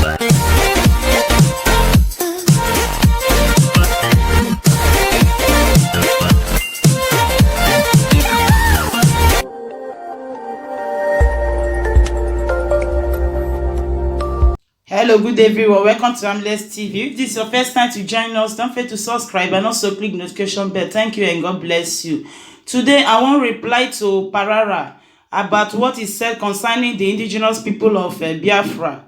Hello, good day everyone. Welcome to HARMLESS TV. If this is your first time to join us, don't forget to subscribe and also click notification bell. Thank you and God bless you. Today, I want to reply to Pararan about what is said concerning the indigenous people of Biafra.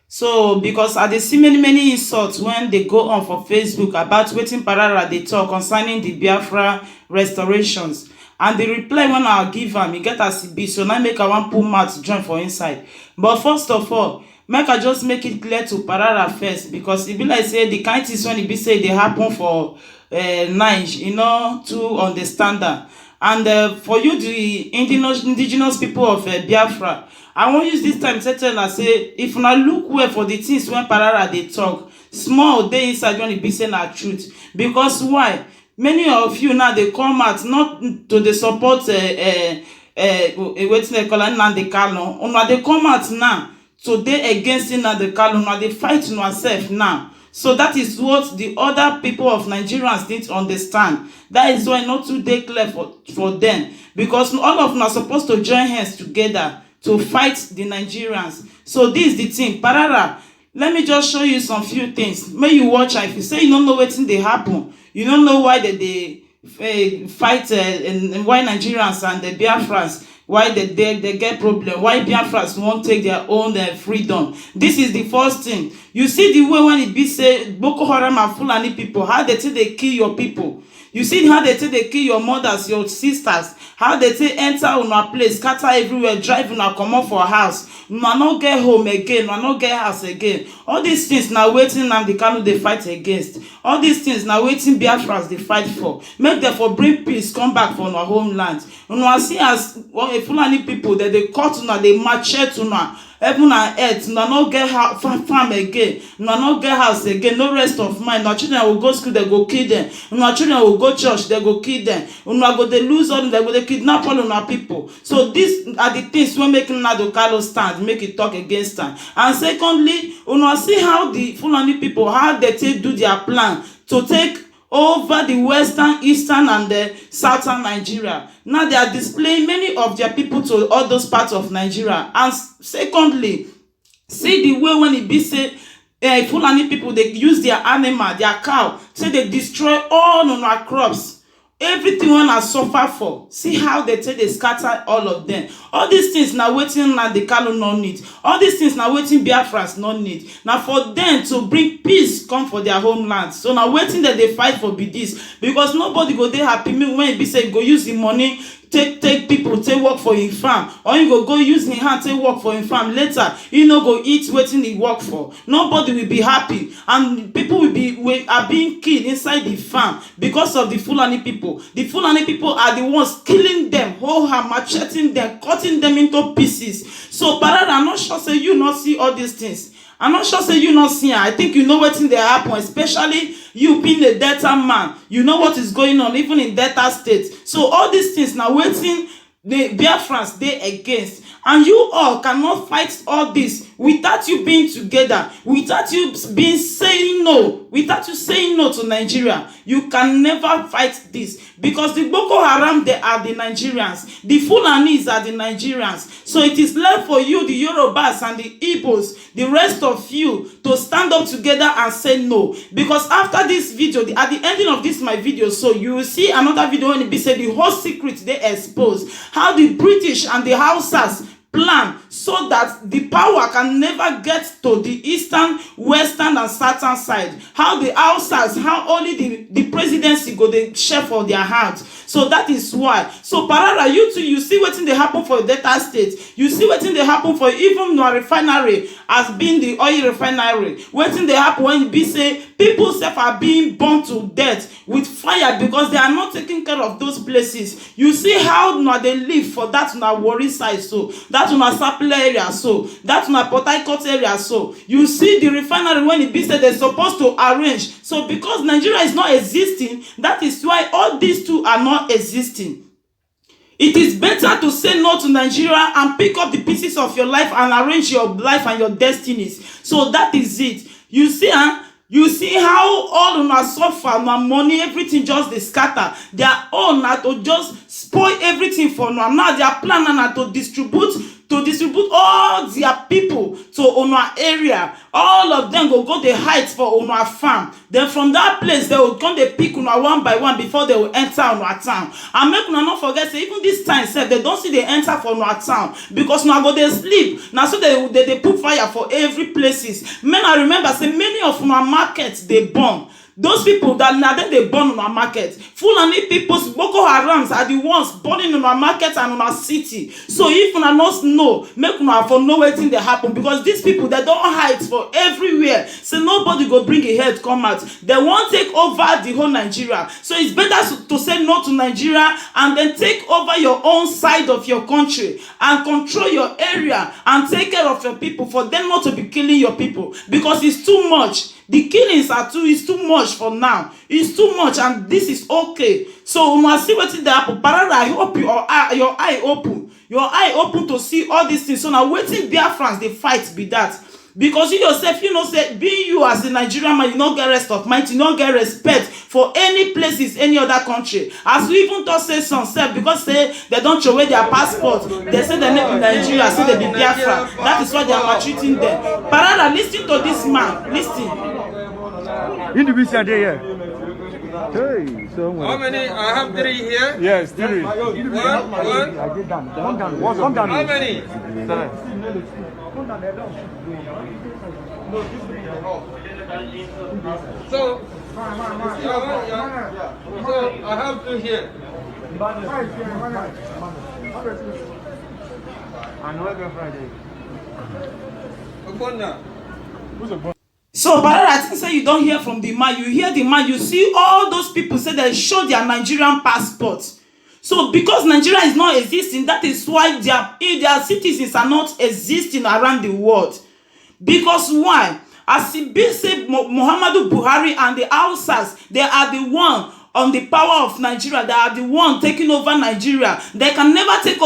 So, because I see many insults when they go on for Facebook about wetin Pararan they talk concerning the Biafra restorations. And the reply when I give am, e get as e be. So now make I wan put mouth join for inside. But first of all, make I just make it clear to Pararan first, because e be like say the kind things when e be say dey happen for Niger, you know, to understand that. And for you, the indigenous people of Biafra, I wan use this time to tell una say if una look well for the things when Pararan dey talk, small dey inside when e be say na truth. Because why? Many of you now they come out not to the support wetin they call Nnamdi Kanu. Una dey come out now to dey against Nnamdi Kanu. Una dey fight una sef now. So that is what the other people of Nigerians need to understand. That is why not too dey clear for them, because all of us are supposed to join hands together to fight the Nigerians. So this is the thing. Pararan, let me just show you some few things. May you watch. If you say you don't know wetin dey happen, you don't know why they fight and why Nigerians and the Biafrans, why they get problem, why Biafrans won't take their own freedom. This is the first thing. You see the way when it be say Boko Haram and Fulani people, how they say they kill your people. You see how they say they kill your mothers, your sisters, how they say enter on a place, scatter everywhere, drive una comot for house, una no get home again, una no get house again. All these things now waiting Nnamdi Kanu they fight against. All these things now waiting Biafras they fight for. Make them for bring peace, come back from our homeland. Una see as a Fulani people that they cut una, they machete una. Heaven and earth, una no get farm again, una no get house again, no rest of mind. Una children will go school, they go kill them. Una children will go church, they go kill them. Una go they lose all, they go they kidnap all una people. So these are the things when making Nnamdi Kanu stand, make it talk against them. And secondly, una see how the Fulani people, how they do their plan to take over the western, eastern, and the southern Nigeria. Now they are displaying many of their people to all those parts of Nigeria. And secondly, see the way when it be say Fulani people, they use their animal, their cow, say they destroy all of our crops. Everything one has suffered for. See how they take they scatter all of them. All these things now waiting Nnamdi Kanu no need. All these things now waiting Biafras no need. Now for them to bring peace come for their homeland. So now waiting that they fight for be this. Because nobody go they happy me when it be say go use the money, take people, take work for him farm, or you go use him hand, take work for him farm. Later, you know go eat waiting he work for. Nobody will be happy, and people are being killed inside the farm because of the Fulani people. The Fulani people are the ones killing them, macheting them, cutting them into pieces. So, Pararan, I'm not sure say you not see all these things. I'm not sure say you not see. I think you know what in there happen, especially you being a Delta man. You know what is going on, even in Delta State. So all these things now waiting the Biafrans they against. And you all cannot fight all this without you being together, without you being saying no, without you saying no to Nigeria. You can never fight this, because the Boko Haram, they are the Nigerians, the Fulanis are the Nigerians. So it is left for you, the Yorubas and the Ibos, the rest of you, to stand up together and say no. Because after this video, at the ending of this my video, so you will see another video when it be said the whole secret they expose how the British and the Hausas plan so that the power can never get to the eastern, western, and southern side. How the Hausas, how only the presidency go they share for their hands. So that is why. So Pararan, you too, you see what they happen for Delta State. You see what they happen for even no refinery as being the oil refinery. What they happen when be say people self are being burned to death with fire because they are not taking care of those places. You see how now they live for that now worry side, so that una Sapele area, so that una Port Harcourt area, so you see the refinery when it be said they're supposed to arrange. So because Nigeria is not existing, that is why all these two are not existing. It is better to say no to Nigeria and pick up the pieces of your life and arrange your life and your destinies. So that is it. You see, you see how all una suffer, na money, everything just dey scatter. Their own na to just spoil everything for una. Now their plan na to distribute all their people to una area. All of them go the heights for una farm. Then from that place, they will come dey pick una one by one before they will enter una town. And make una not forget, say even this time sef, they don't see they enter for una town because una go dey sleep. Now so they put fire for every places. Men, I remember say many of una markets they burn. Those people that now then they burn on our market. Fulani people's Boko Harams are the ones burning on our market and on our city. So if you not know, make una for know wetin dey happen, because these people they don't hide for everywhere. So nobody go bring a head come out. They won't take over the whole Nigeria. So it's better to say no to Nigeria and then take over your own side of your country and control your area and take care of your people, for them not to be killing your people, because it's too much. The killings is too much for now. It's too much, and this is okay. So we must see what is the happen. Pararan, I hope your eye open. Your eye open to see all these things. So now waiting Biafrans, they fight be that. Because you yourself, you know, say, being you as a Nigerian man, you don't get rest of mind, you don't get respect for any places, any other country. As we even thought say some self, because say they don't show away their passport, they say they name in Nigeria, say they be Biafra. That is why they are maltreating them. Pararan, listen to this man. Listen. Individual day here. Hey, so how many? I have 3 here. yes, 3. One. Come down. How many? 7. So I have 2 here. And Welcome Friday. So, Pararan, I think say you don't hear from the man. You hear the man. You see all those people say they show their Nigerian passports. So, because Nigeria is not existing, that is why their citizens are not existing around the world. Because why? As it be said, Muhammadu Buhari and the Hausas, they are the one on the power of Nigeria. They are the one taking over Nigeria. They can never take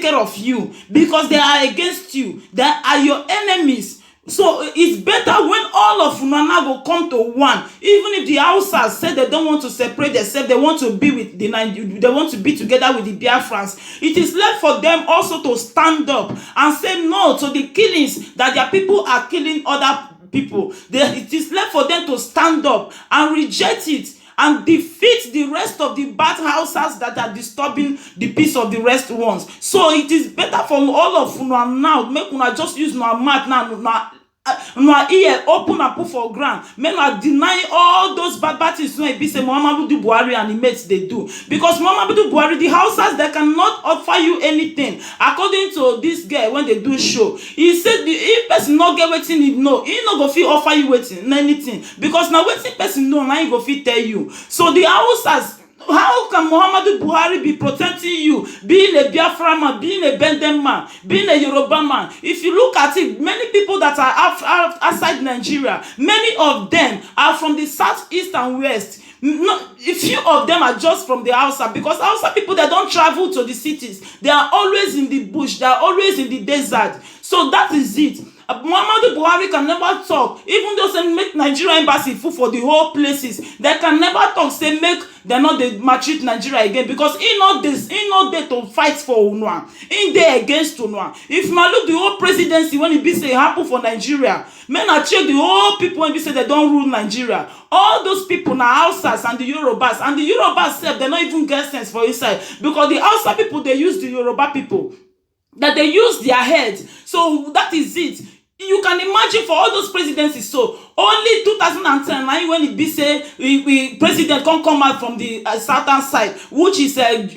care of you, because they are against you. They are your enemies. So it's better when all of Unana will come to one. Even if the Hausas said they don't want to separate themselves, they want to be with they want to be together with the Biafrans. It is left for them also to stand up and say no to the killings that their people are killing other people. It is left for them to stand up and reject it and defeat the rest of the bad houses that are disturbing the peace of the rest ones. So it is better for all of una now, make una just use una mouth now, una ear open and put for ground. Men are denying all those bad things when be say Muhammadu Buhari and the mates they do. Because Muhammadu Buhari, the houses, they cannot offer you anything. According to this guy, when they do show, he said if person not get waiting, he no go fit offer you waiting anything. Because now waiting person know, now he go fit tell you. So the houses, how can Muhammadu Buhari be protecting you, being a Biafra man, being a Benden man, being a Yoruba man? If you look at it, many people that are outside Nigeria, many of them are from the south, east, and west. A few of them are just from the outside, because outside people, they don't travel to the cities. They are always in the bush. They are always in the desert. So that is it. Muhammadu Buhari can never talk, even though they make Nigeria embassy full for the whole places. They can never talk, say make they not they maltreat Nigeria again, because he not there to fight for Unwa. He there against Unwa. If you look the whole presidency when it be say happen for Nigeria, men are check the whole people when be say they don't rule Nigeria. All those people now Hausas and the Yorubas self, they not even get sense for inside, because the Hausa people they use the Yoruba people, that they use their head. So that is it. You can imagine for all those presidencies. So only 2010 when it be say president come out from the southern side, which is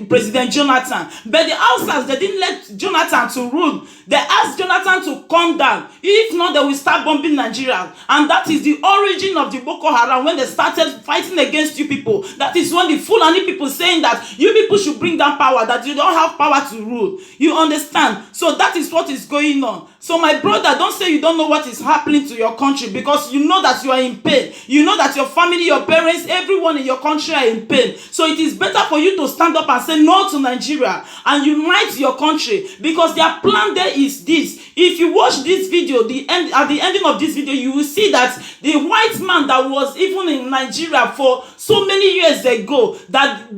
President Jonathan. But the Hausas, they didn't let Jonathan to rule. They asked Jonathan to come down. If not, they will start bombing Nigeria. And that is the origin of the Boko Haram, when they started fighting against you people. That is when the Fulani people saying that you people should bring down power, that you don't have power to rule. You understand? So that is what is going on. So my brother, don't say you don't know what is happening to your country, because you know that you are in pain. You know that your family, your parents, everyone in your country are in pain. So it is better for you to stand up and say no to Nigeria and unite your country, because their plan there is this. If you watch this video, at the ending of this video, you will see that the white man that was even in Nigeria for so many years ago, that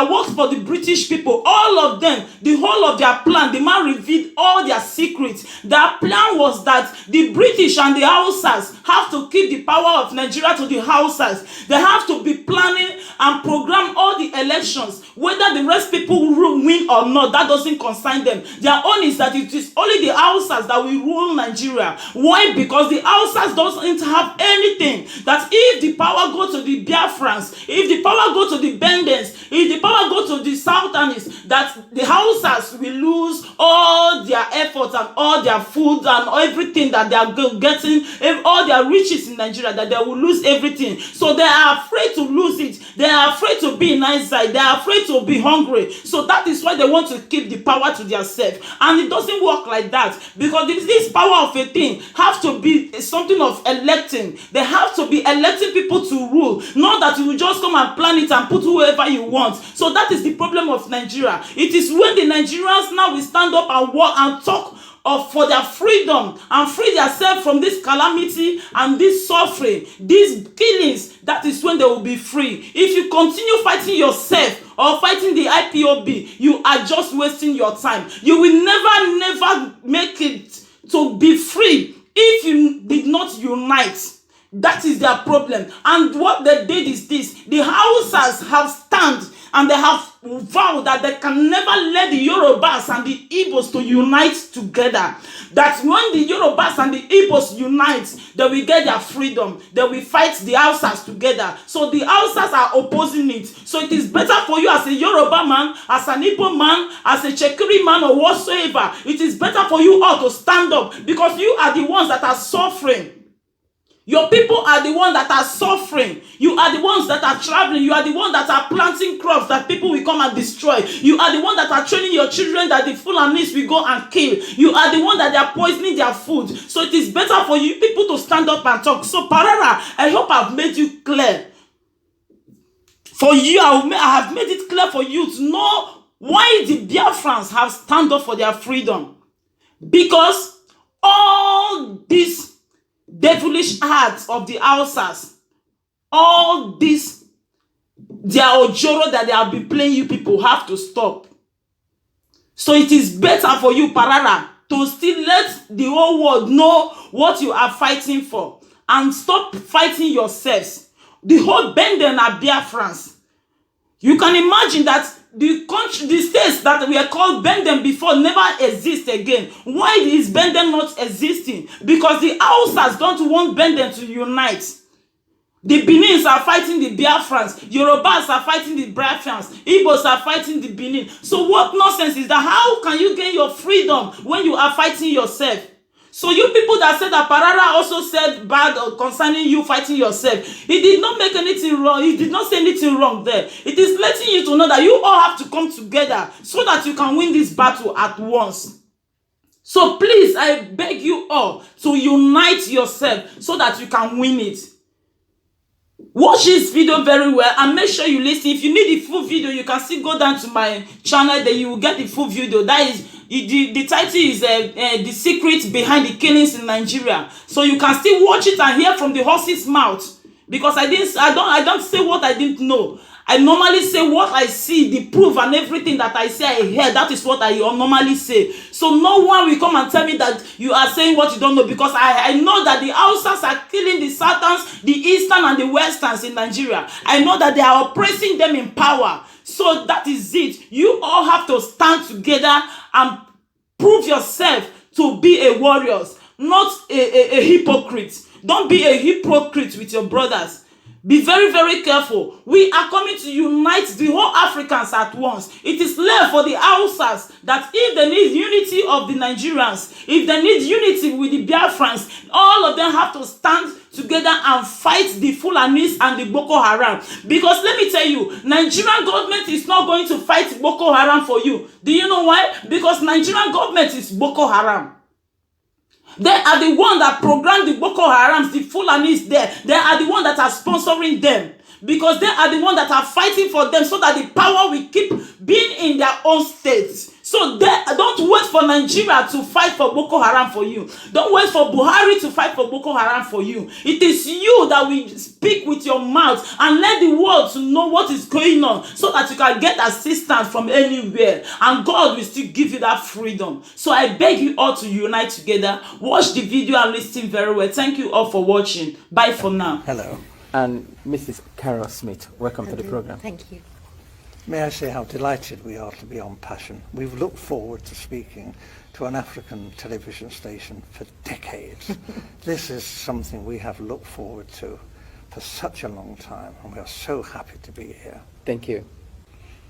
worked for the British people, all of them, the whole of their plan, the man revealed all their secrets. Their plan was that the British and the Hausas have to keep the power of Nigeria to the Hausas. They have to be planning and program all the elections. Whether the rest people win or not, that doesn't concern them. Their own is that it is only the Hausas that will rule Nigeria. Why? Because the Hausas doesn't have anything. That if the power go to the Biafrans, if the power go to the Bendens, if the power go to the Southerners, that the Hausas will lose all their efforts and all their food and everything that they are getting, all their riches in Nigeria, that they will lose everything. So they are afraid to lose it. They are afraid to be in inside. They are afraid to be hungry. So that is why they want to keep the power to themselves. And it doesn't work like that, because this power of a thing have to be something of electing. They have to be electing people to rule, not that you will just come and plan it and put whoever you want. So that is the problem of Nigeria. It is when the Nigerians now will stand up and walk and talk for their freedom and free themselves from this calamity and this suffering, these killings, that is when they will be free. If you continue fighting yourself or fighting the IPOB, you are just wasting your time. You will never make it to be free if you did not unite. That is their problem. And what they did is this: the Hausas have stand and they have vowed that they can never let the Yorubas and the Igbos to unite together. That when the Yorubas and the Igbos unite, they will get their freedom. They will fight the Hausas together. So the Hausas are opposing it. So it is better for you as a Yoruba man, as an Igbo man, as a Chekiri man or whatsoever. It is better for you all to stand up, because you are the ones that are suffering. Your people are the ones that are suffering. You are the ones that are traveling. You are the ones that are planting crops that people will come and destroy. You are the ones that are training your children that the Fulanis will go and kill. You are the ones that they are poisoning their food. So it is better for you people to stand up and talk. So Parara, I hope I've made you clear. For you, I have made it clear for you to know why the Biafrans have stand up for their freedom. Because all these devilish hearts of the Hausas, all this, their ojoro that they have been playing, you people have to stop. So it is better for you, Parara, to still let the whole world know what you are fighting for, and stop fighting yourselves. The whole Benden are Biafrans. You can imagine that the country, the states that were called Benden before never exist again. Why is Benden not existing? Because the Hausas don't want Benden to unite. The Benins are fighting the Biafrans. Yorubas are fighting the Biafrans. Igbos are fighting the Benin. So what nonsense is that? How can you gain your freedom when you are fighting yourself? So you people that said that Parara also said bad concerning you fighting yourself, he did not make anything wrong. He did not say anything wrong there. It is letting you to know that you all have to come together so that you can win this battle at once. So please, I beg you all to unite yourself so that you can win it. Watch this video very well and make sure you listen. If you need the full video, you can still go down to my channel, then you will get the full video. That is, the title is The Secret Behind the Killings in Nigeria. So you can still watch it and hear from the horse's mouth. Because I don't say what I didn't know. I normally say what I see, the proof and everything that I say I hear. That is what I normally say. So no one will come and tell me that you are saying what you don't know, because I know that the Hausas are killing the Southerns, the Eastern and the Westerns in Nigeria. I know that they are oppressing them in power. So that is it. You all have to stand together and prove yourself to be a warrior, not a hypocrite. Don't be a hypocrite with your brothers. Be very, very careful. We are coming to unite the whole Africans at once. It is left for the Hausas that if they need unity of the Nigerians, if they need unity with the Biafrans, all of them have to stand together and fight the Fulanis and the Boko Haram. Because let me tell you, Nigerian government is not going to fight Boko Haram for you. Do you know why? Because Nigerian government is Boko Haram. They are the one that programmed the Boko Harams, the Fulanis there. They are the one that are sponsoring them. Because they are the one that are fighting for them so that the power will keep being in their own states. So don't wait for Nigeria to fight for Boko Haram for you. Don't wait for Buhari to fight for Boko Haram for you. It is you that will speak with your mouth and let the world to know what is going on so that you can get assistance from anywhere. And God will still give you that freedom. So I beg you all to unite together. Watch the video and listen very well. Thank you all for watching. Bye for now. Hello. And Mrs. Carol Smith, welcome to the program. Thank you. May I say how delighted we are to be on Passion. We've looked forward to speaking to an African television station for decades. This is something we have looked forward to for such a long time, and we are so happy to be here. Thank you.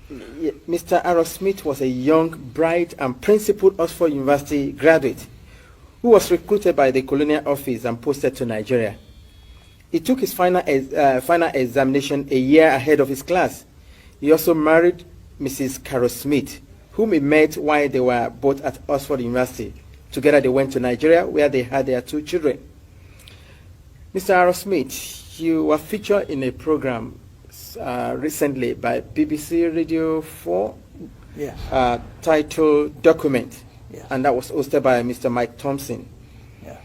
Mr. Aaron Smith was a young, bright, and principled Oxford University graduate who was recruited by the Colonial Office and posted to Nigeria. He took his final examination a year ahead of his class. He also married Mrs. Carol Smith, whom he met while they were both at Oxford University. Together they went to Nigeria, where they had their 2 children. Mr. Aaron Smith, you were featured in a program recently by BBC Radio 4, Yes. titled Document, Yes. and that was hosted by Mr. Mike Thompson. Yes.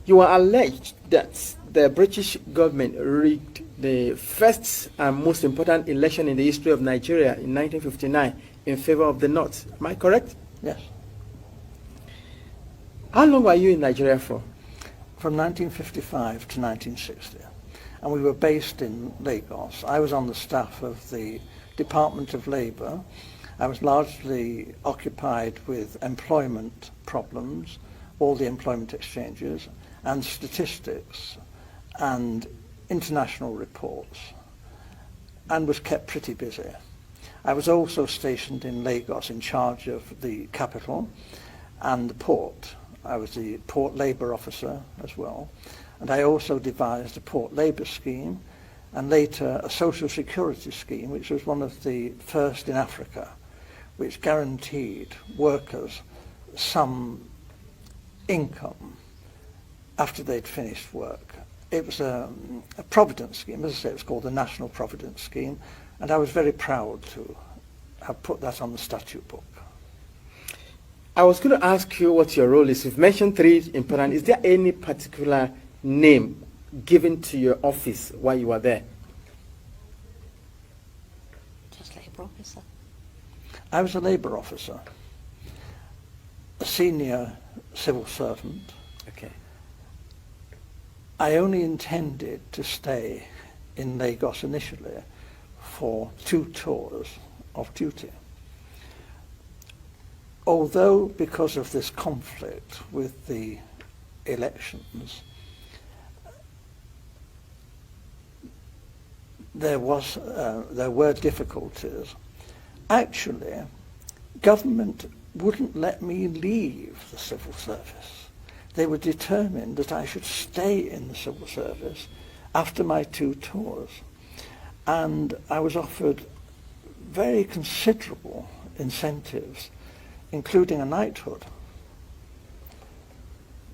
You were alleged that the British government rigged the first and most important election in the history of Nigeria in 1959 in favor of the North. Am I correct? Yes. How long were you in Nigeria for? From 1955 to 1960. And we were based in Lagos. I was on the staff of the Department of Labour. I was largely occupied with employment problems, all the employment exchanges, and statistics, and international reports, and was kept pretty busy. I was also stationed in Lagos in charge of the capital and the port. I was the port labour officer as well, and I also devised a port labour scheme and later a social security scheme, which was one of the first in Africa, which guaranteed workers some income after they'd finished work. It was a providence scheme. As I say, it was called the National Providence Scheme, and I was very proud to have put that on the statute book. I was going to ask you what your role is. You've mentioned 3 important. Is there any particular name given to your office while you were there? Just labour officer. I was a labour officer, a senior civil servant. Okay. I only intended to stay in Lagos initially for 2 tours of duty. Although, because of this conflict with the elections, there were difficulties. Actually, government wouldn't let me leave the civil service. They were determined that I should stay in the civil service after my 2 tours. And I was offered very considerable incentives, including a knighthood,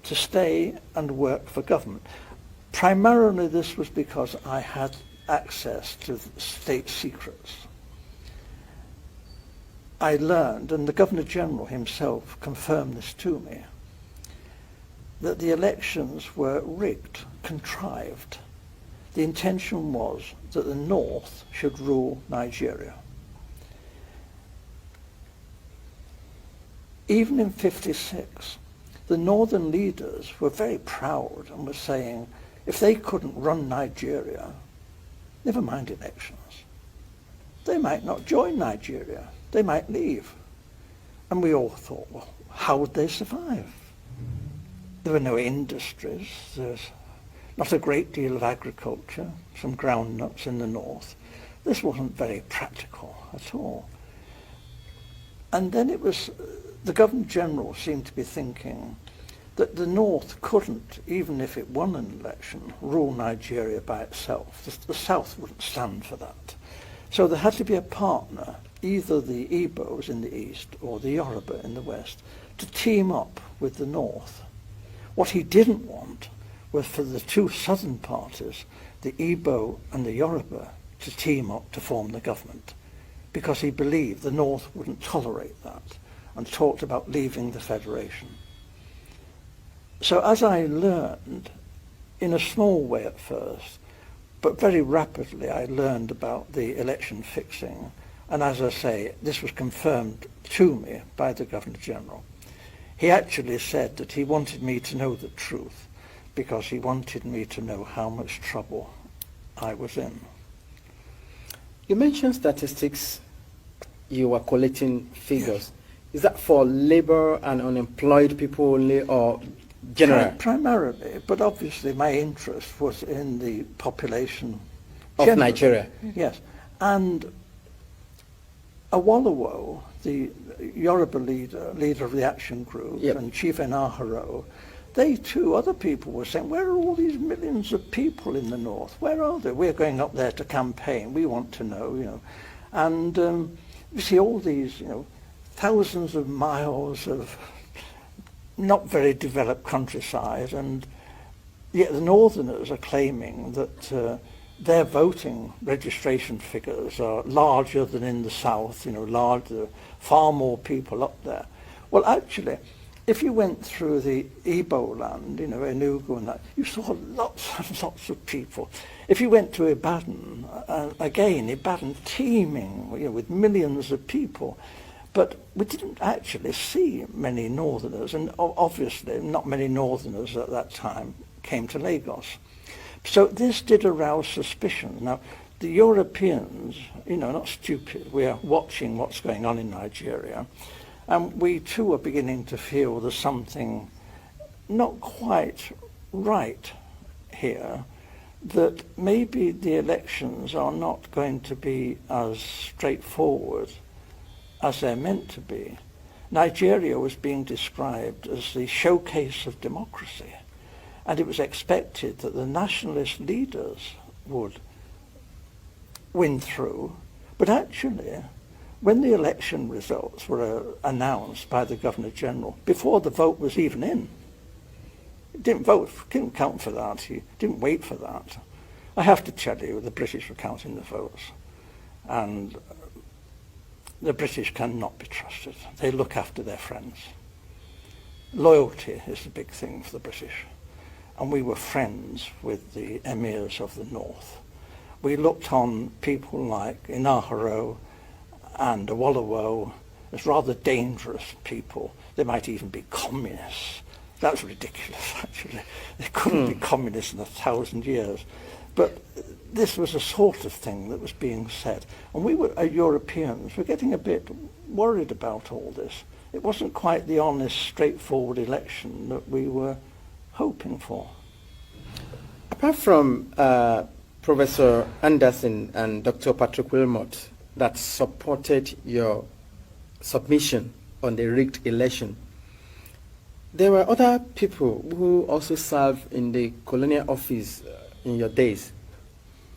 to stay and work for government. Primarily this was because I had access to state secrets. I learned, and the Governor-General himself confirmed this to me, that the elections were rigged, contrived. The intention was that the North should rule Nigeria. Even in '56, the northern leaders were very proud and were saying, if they couldn't run Nigeria, never mind elections, they might not join Nigeria, they might leave. And we all thought, well, how would they survive? There were no industries, there's not a great deal of agriculture, some groundnuts in the north. This wasn't very practical at all. And then it was, the Governor-General seemed to be thinking that the North couldn't, even if it won an election, rule Nigeria by itself. The South wouldn't stand for that. So there had to be a partner, either the Ibos in the east or the Yoruba in the west, to team up with the North. What he didn't want was for the two southern parties, the Igbo and the Yoruba, to team up to form the government, because he believed the North wouldn't tolerate that and talked about leaving the federation. So as I learned, in a small way at first, but very rapidly I learned about the election fixing, and as I say, this was confirmed to me by the Governor-General. He actually said that he wanted me to know the truth because he wanted me to know how much trouble I was in. You mentioned statistics. You were collecting figures. Yes. Is that for labor and unemployed people only, or general? Primarily, but obviously my interest was in the population of generally. Nigeria. Yes, and Awolowo, the Yoruba leader of the action group, yep, and Chief Enaharo, they too, other people were saying, where are all these millions of people in the north? Where are they? We're going up there to campaign. We want to know, you know. And you see all these, you know, thousands of miles of not very developed countryside, and yet the northerners are claiming that their voting registration figures are larger than in the south, you know, larger, far more people up there. Well, actually, if you went through the Igbo land, you know, Enugu and that, you saw lots and lots of people. If you went to Ibadan, again, Ibadan teeming, you know, with millions of people. But we didn't actually see many northerners, and obviously not many northerners at that time came to Lagos. So this did arouse suspicion. Now, the Europeans, you know, not stupid, we are watching what's going on in Nigeria, and we too are beginning to feel there's something not quite right here, that maybe the elections are not going to be as straightforward as they're meant to be. Nigeria was being described as the showcase of democracy, and it was expected that the nationalist leaders would win through. But actually, when the election results were announced by the Governor-General, before the vote was even in, he didn't vote, didn't count for that, he didn't wait for that. I have to tell you, the British were counting the votes, and the British cannot be trusted. They look after their friends. Loyalty is the big thing for the British. And we were friends with the emirs of the north. We looked on people like Enaharo and Awolowo as rather dangerous people. They might even be communists. That's ridiculous, actually. They couldn't be communists in 1,000 years. But this was a sort of thing that was being said. And we were, Europeans, were getting a bit worried about all this. It wasn't quite the honest, straightforward election that we were hoping for. Apart from Professor Anderson and Dr. Patrick Wilmot that supported your submission on the rigged election, there were other people who also served in the colonial office in your days.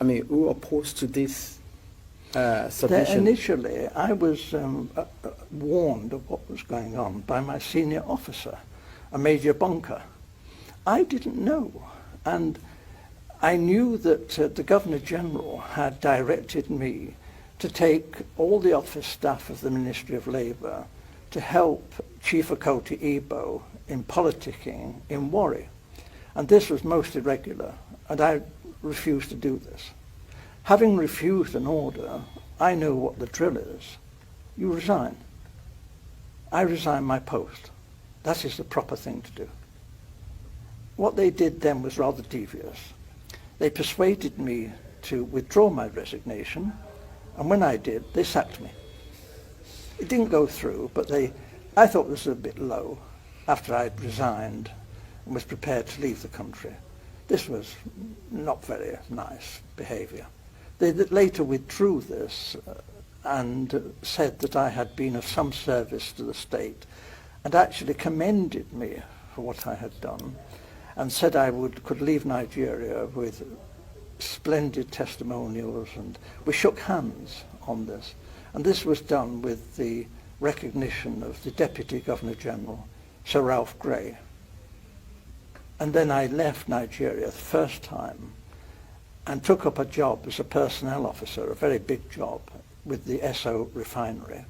I mean, who opposed to this submission? Initially, I was warned of what was going on by my senior officer, a Major Bunker. I didn't know, and I knew that the Governor-General had directed me to take all the office staff of the Ministry of Labour to help Chief Okoti Igbo in politicking in Warri. And this was most irregular, and I refused to do this. Having refused an order, I know what the drill is. You resign. I resign my post. That is the proper thing to do. What they did then was rather devious. They persuaded me to withdraw my resignation, and when I did, they sacked me. It didn't go through, but I thought this was a bit low after I'd resigned and was prepared to leave the country. This was not very nice behaviour. They later withdrew this and said that I had been of some service to the state, and actually commended me for what I had done, and said I could leave Nigeria with splendid testimonials, and we shook hands on this. And this was done with the recognition of the Deputy Governor-General, Sir Ralph Grey. And then I left Nigeria the first time and took up a job as a personnel officer, a very big job, with the Esso refinery.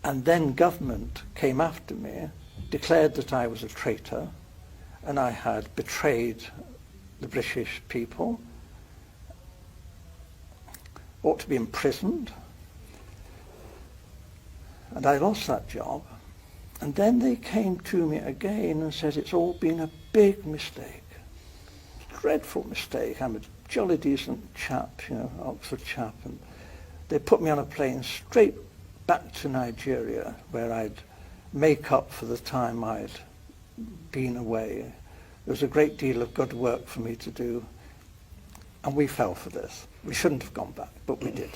And then government came after me, declared that I was a traitor, and I had betrayed the British people, ought to be imprisoned, and I lost that job. And then they came to me again and said it's all been a big mistake, dreadful mistake. I'm a jolly decent chap, you know, Oxford chap, and they put me on a plane straight back to Nigeria, where I'd make up for the time I'd been away. There was a great deal of good work for me to do, and we fell for this. We shouldn't have gone back, but we did.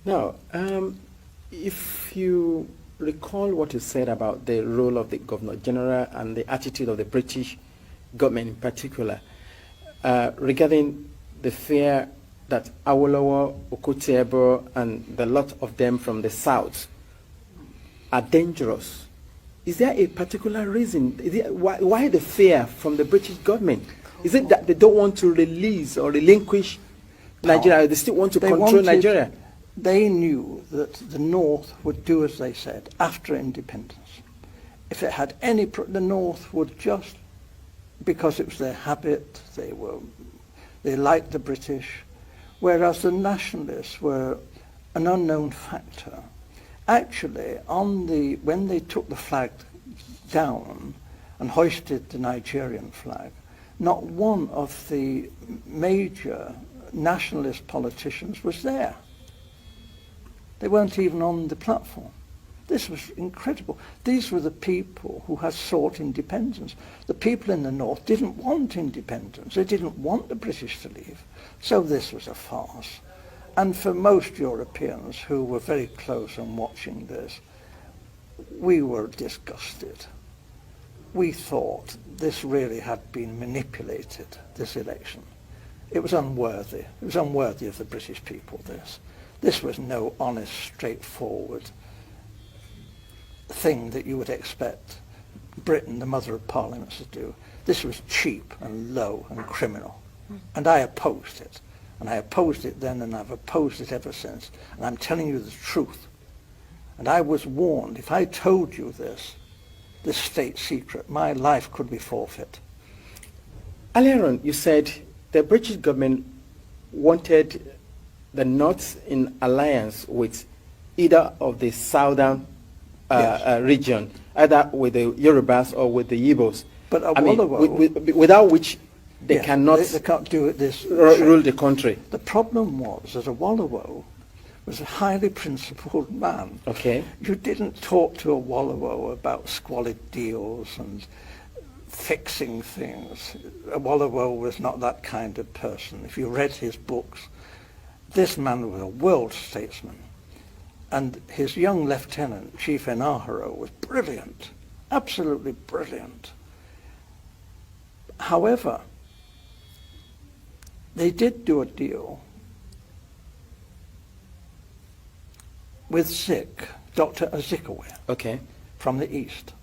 Now, if you recall what you said about the role of the Governor General and the attitude of the British government in particular, regarding the fear that Awolowo, Okotie-Eboh, and the lot of them from the south are dangerous, is there a particular reason? Why the fear from the British government? Is it that they don't want to release or relinquish Nigeria? They still want to control Nigeria? They knew that the North would do as they said after independence. If it had any, the North would just, because it was their habit, they liked the British, whereas the nationalists were an unknown factor. Actually, when they took the flag down and hoisted the Nigerian flag, not one of the major nationalist politicians was there. They weren't even on the platform. This was incredible. These were the people who had sought independence. The people in the North didn't want independence. They didn't want the British to leave. So this was a farce. And for most Europeans who were very close and watching this, we were disgusted. We thought this really had been manipulated, this election. It was unworthy. It was unworthy of the British people, this. This was no honest, straightforward thing that you would expect Britain, the mother of parliaments, to do. This was cheap and low and criminal. And I opposed it. And I opposed it then, and I've opposed it ever since. And I'm telling you the truth. And I was warned, if I told you this state secret, my life could be forfeit. Earlier on, you said the British government wanted the North in alliance with either of the southern region, either with the Yorubas or with the Igbos. But Awolowo, without which they cannot they can't do it this rule the country. The problem was that Awolowo was a highly principled man. Okay. You didn't talk to Awolowo about squalid deals and fixing things. Awolowo was not that kind of person. If you read his books, this man was a world statesman. And his young lieutenant, Chief Enaharo, was brilliant, absolutely brilliant. However, they did do a deal with Zik, Dr. Azikiwe, okay, from the East.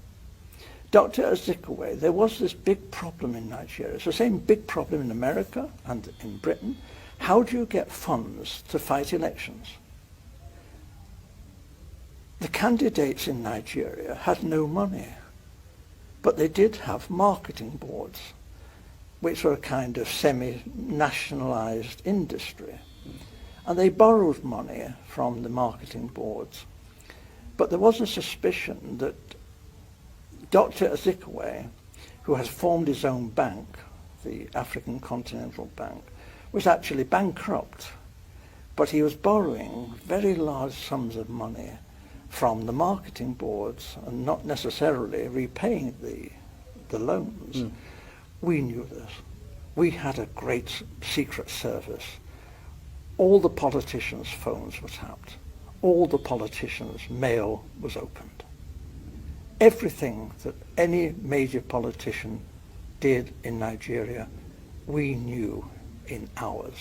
Dr. Azikiwe, there was this big problem in Nigeria. It's the same big problem in America and in Britain. How do you get funds to fight elections? The candidates in Nigeria had no money, but they did have marketing boards, which were a kind of semi-nationalized industry. And they borrowed money from the marketing boards. But there was a suspicion that Dr. Azikiwe, who has formed his own bank, the African Continental Bank, was actually bankrupt. But he was borrowing very large sums of money from the marketing boards and not necessarily repaying the loans. We knew this. We had a great secret service. All the politicians' phones were tapped. All the politicians' mail was opened. Everything that any major politician did in Nigeria, we knew in hours.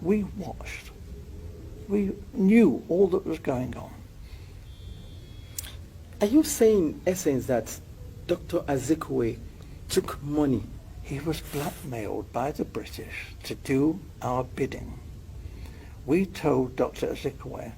We watched. We knew all that was going on. Are you saying, in essence, that Dr. Azikiwe took money. He was blackmailed by the British to do our bidding. We told Dr. Azikiwe